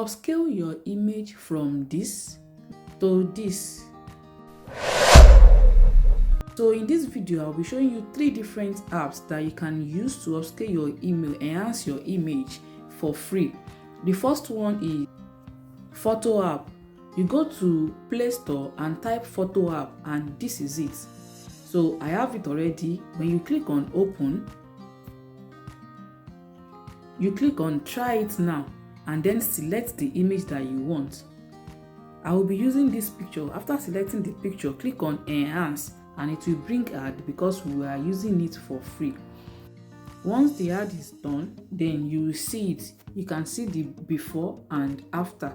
Upscale your image from this to this. So in this video, I'll be showing you 3 different apps that you can use to upscale your email, enhance your image for free. The first one is Photo app. You go to Play Store and type Photo app, and this is it. So I have it already. When you click on open, you click on try it now and then select the image that you want. I will be using this picture. After selecting the picture, click on enhance and it will bring ad because we are using it for free. Once the ad is done, then you will see it. You can see the before and after.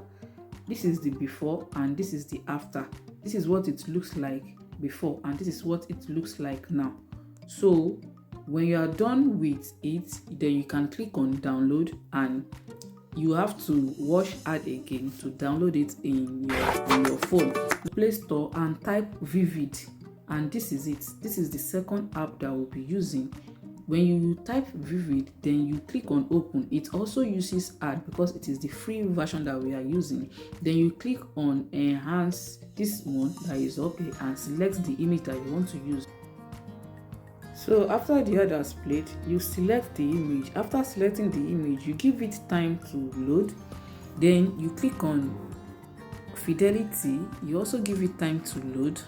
This is the before and this is the after. This is what it looks like before and this is what it looks like now. So when you are done with it, then you can click on download and you have to watch ad again to download it in your phone. Play Store and type Vivid, and this is it. This is the second app that we'll be using. When you type Vivid, then you click on open. It also uses ad because it is the free version that we are using. Then you click on enhance, this one that is up here, and select the image that you want to use. So after the ad has played, you select the image. After selecting the image, you give it time to load. Then you click on fidelity. You also give it time to load.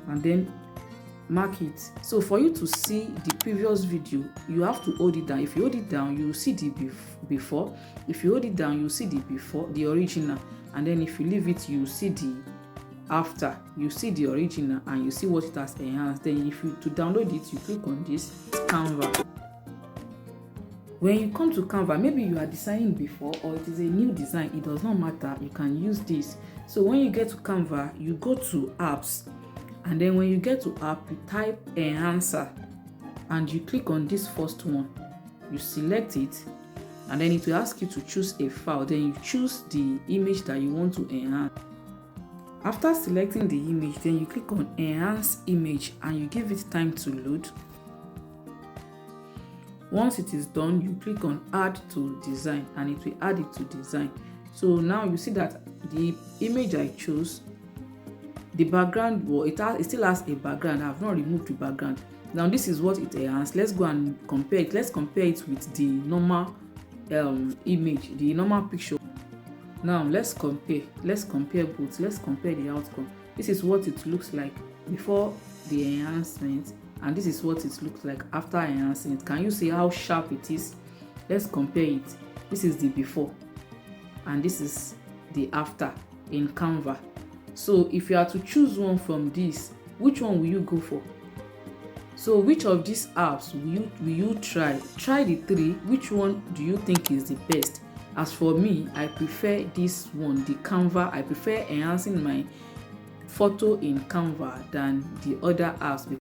And then mark it. So for you to see the previous video, you have to hold it down. If you hold it down, you will see the before. If you hold it down, you will see the before, the original. And then if you leave it, you will see the after. You see the original and you see what it has enhanced. Then if you to download it, you click on this Canva. When you come to Canva, maybe you are designing before or it is a new design, it does not matter, you can use this. So when you get to Canva, you go to apps, and then when you get to app, you type enhancer and you click on this first one. You select it and then it will ask you to choose a file. Then you choose the image that you want to enhance. After selecting the image, then you click on enhance image and you give it time to load. Once it is done, you click on add to design and it will add it to design. So now you see that the image I chose, the background, well, it still has a background. I have not removed the background. Now this is what it enhanced. Let's go and compare it. Let's compare it with the normal image, the normal picture. Now let's compare both. Let's compare the outcome. This is what it looks like before the enhancement, and this is what it looks like after enhancing it. Can you see how sharp it is? Let's compare it. This is the before and this is the after in Canva. So if you are to choose one from this, which one will you go for? So which of these apps will you try? Try the 3. Which one do you think is the best? As for me, I prefer this one, the Canva. I prefer enhancing my photo in Canva than the other apps